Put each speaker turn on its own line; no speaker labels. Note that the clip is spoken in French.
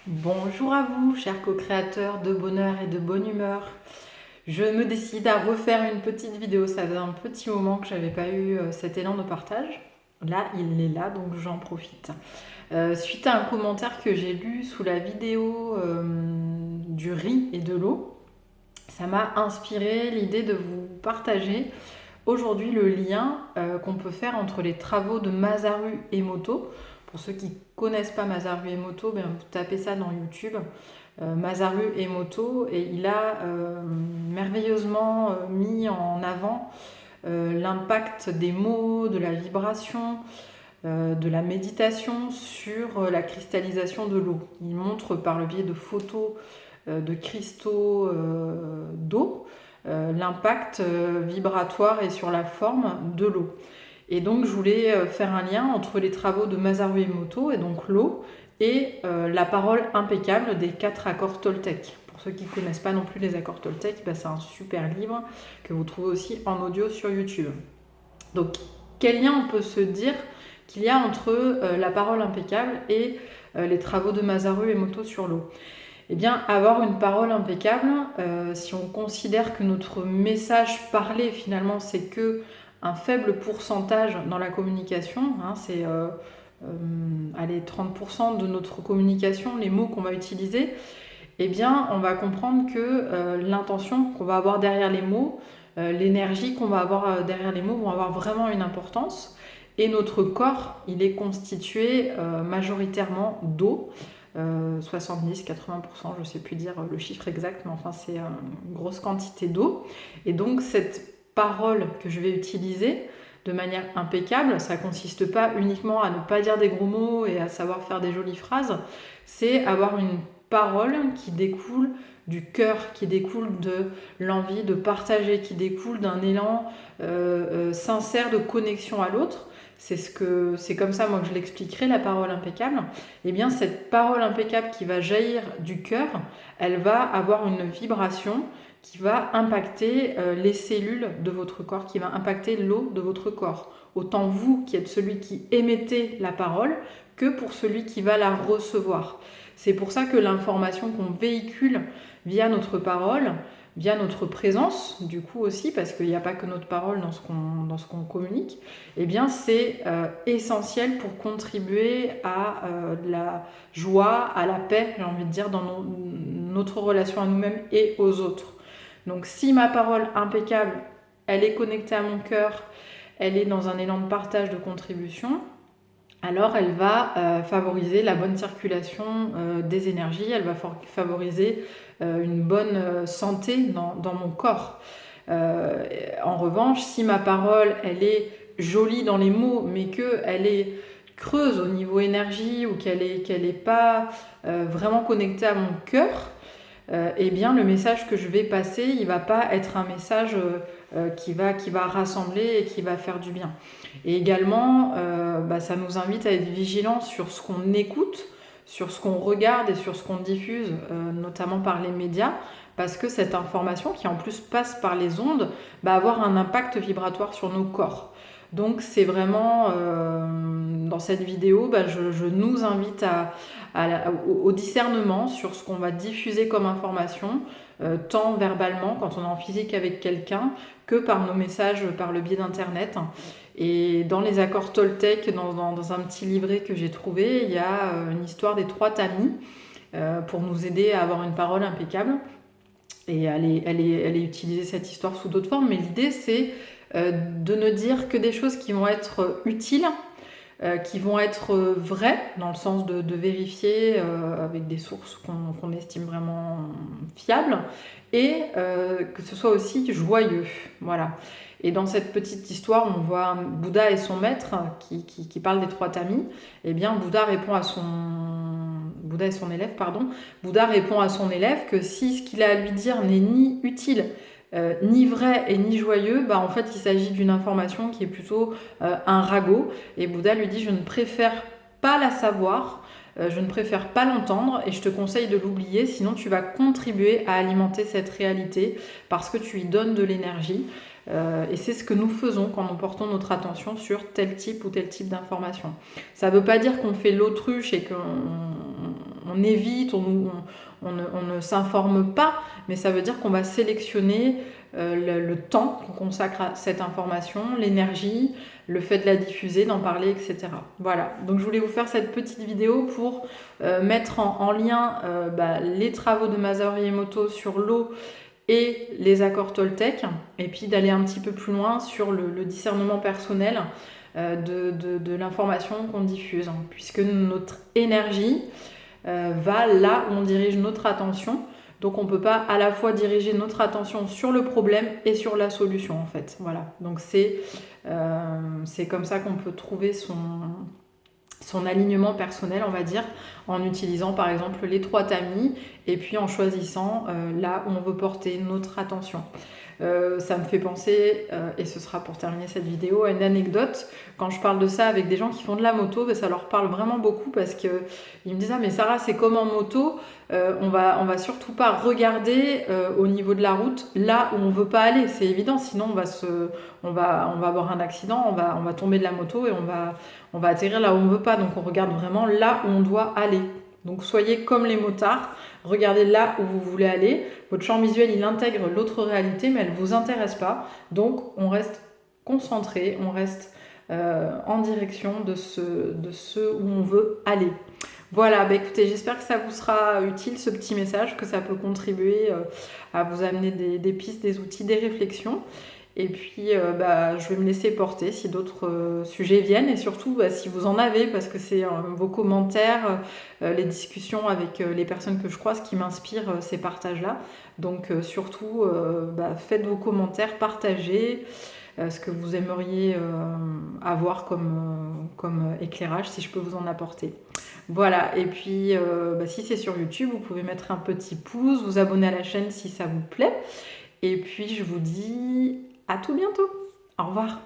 Bonjour à vous, chers co-créateurs de bonheur et de bonne humeur. Je me décide à refaire une petite vidéo. Ça faisait un petit moment que j'avais pas eu cet élan de partage. Là, il est là, donc j'en profite. Suite à un commentaire que j'ai lu sous la vidéo du riz et de l'eau, ça m'a inspiré l'idée de vous partager aujourd'hui le lien qu'on peut faire entre les travaux de Masaru Emoto. Pour ceux qui ne connaissent pas Masaru Emoto, ben, vous tapez ça dans YouTube, Masaru Emoto, et il a merveilleusement mis en avant l'impact des mots, de la vibration, de la méditation sur la cristallisation de l'eau. Il montre par le biais de photos de cristaux d'eau l'impact vibratoire et sur la forme de l'eau. Et donc je voulais faire un lien entre les travaux de Masaru Emoto, et donc l'eau, et la parole impeccable des 4 accords Toltec. Pour ceux qui ne connaissent pas non plus les accords Toltec, bah, c'est un super livre que vous trouvez aussi en audio sur YouTube. Donc quel lien on peut se dire qu'il y a entre la parole impeccable et les travaux de Masaru Emoto sur l'eau? Eh bien, avoir une parole impeccable, si on considère que notre message parlé, finalement, c'est que un faible pourcentage dans la communication, hein, c'est allez, 30% de notre communication, les mots qu'on va utiliser, eh bien, on va comprendre que l'intention qu'on va avoir derrière les mots, l'énergie qu'on va avoir derrière les mots vont avoir vraiment une importance. Et notre corps, il est constitué majoritairement d'eau. 70-80%, je ne sais plus dire le chiffre exact, mais enfin c'est une grosse quantité d'eau. Et donc cette parole que je vais utiliser de manière impeccable, ça consiste pas uniquement à ne pas dire des gros mots et à savoir faire des jolies phrases, c'est avoir une parole qui découle du cœur, qui découle de l'envie de partager, qui découle d'un élan sincère de connexion à l'autre. C'est comme ça moi que je l'expliquerai, la parole impeccable. Eh bien cette parole impeccable qui va jaillir du cœur, elle va avoir une vibration qui va impacter les cellules de votre corps, qui va impacter l'eau de votre corps. Autant vous qui êtes celui qui émettez la parole que pour celui qui va la recevoir. C'est pour ça que l'information qu'on véhicule via notre parole, via notre présence, du coup aussi, parce qu'il n'y a pas que notre parole dans ce qu'on communique, eh bien c'est essentiel pour contribuer à la joie, à la paix, j'ai envie de dire, dans notre relation à nous-mêmes et aux autres. Donc si ma parole impeccable, elle est connectée à mon cœur, elle est dans un élan de partage, de contribution, alors elle va favoriser la bonne circulation des énergies, elle va favoriser une bonne santé dans mon corps. En revanche, si ma parole, elle est jolie dans les mots, mais qu'elle est creuse au niveau énergie ou qu'elle est pas vraiment connectée à mon cœur, eh bien le message que je vais passer, il va pas être un message qui va rassembler et qui va faire du bien. Et également, ça nous invite à être vigilants sur ce qu'on écoute, sur ce qu'on regarde et sur ce qu'on diffuse, notamment par les médias, parce que cette information, qui en plus passe par les ondes, va avoir un impact vibratoire sur nos corps. Donc c'est vraiment, dans cette vidéo, je nous invite au discernement sur ce qu'on va diffuser comme information, tant verbalement quand on est en physique avec quelqu'un, que par nos messages par le biais d'internet. Et dans les accords Toltec, dans un petit livret que j'ai trouvé, il y a une histoire des 3 tamis pour nous aider à avoir une parole impeccable. Et elle est utilisée, cette histoire, sous d'autres formes, mais l'idée c'est de ne dire que des choses qui vont être utiles, qui vont être vraies, dans le sens de vérifier avec des sources qu'on estime vraiment fiables, et que ce soit aussi joyeux. Voilà. Et dans cette petite histoire, on voit Bouddha et son maître qui parlent des 3 tamis. Eh bien, Bouddha et son élève, pardon. Bouddha répond à son élève que si ce qu'il a à lui dire n'est ni utile, ni vrai et ni joyeux, en fait il s'agit d'une information qui est plutôt un ragot. Et Bouddha lui dit: je ne préfère pas la savoir, je ne préfère pas l'entendre, et je te conseille de l'oublier, sinon tu vas contribuer à alimenter cette réalité parce que tu y donnes de l'énergie. Et c'est ce que nous faisons quand nous portons notre attention sur tel type ou tel type d'information. Ça ne veut pas dire qu'on fait l'autruche et qu'on on évite, on ne s'informe pas, mais ça veut dire qu'on va sélectionner le temps qu'on consacre à cette information, l'énergie, le fait de la diffuser, d'en parler, etc. Voilà, donc je voulais vous faire cette petite vidéo pour mettre en lien les travaux de Masaru Emoto sur l'eau et les accords Toltec, et puis d'aller un petit peu plus loin sur le discernement personnel de l'information qu'on diffuse, hein, puisque notre énergie va là où on dirige notre attention. Donc on ne peut pas à la fois diriger notre attention sur le problème et sur la solution en fait. Voilà. Donc c'est comme ça qu'on peut trouver son alignement personnel, on va dire, en utilisant par exemple les 3 tamis et puis en choisissant là où on veut porter notre attention. Ça me fait penser, et ce sera pour terminer cette vidéo, à une anecdote. Quand je parle de ça avec des gens qui font de la moto, ça leur parle vraiment beaucoup parce qu'ils me disent « Ah mais Sarah, c'est comme en moto, on va surtout pas regarder au niveau de la route là où on veut pas aller, c'est évident, sinon on va avoir un accident, on va tomber de la moto et on va atterrir là où on veut pas, donc on regarde vraiment là où on doit aller. Donc soyez comme les motards, regardez là où vous voulez aller. Votre champ visuel, il intègre l'autre réalité, mais elle ne vous intéresse pas. Donc on reste concentré, on reste en direction de ce où on veut aller. Voilà, écoutez, j'espère que ça vous sera utile ce petit message, que ça peut contribuer à vous amener des pistes, des outils, des réflexions. Et puis, je vais me laisser porter si d'autres sujets viennent. Et surtout, si vous en avez, parce que c'est vos commentaires, les discussions avec les personnes que je croise qui m'inspirent ces partages-là. Donc, surtout, faites vos commentaires, partagez ce que vous aimeriez avoir comme éclairage, si je peux vous en apporter. Voilà, et puis si c'est sur YouTube, vous pouvez mettre un petit pouce, vous abonner à la chaîne si ça vous plaît. Et puis, je vous dis à tout bientôt. Au revoir.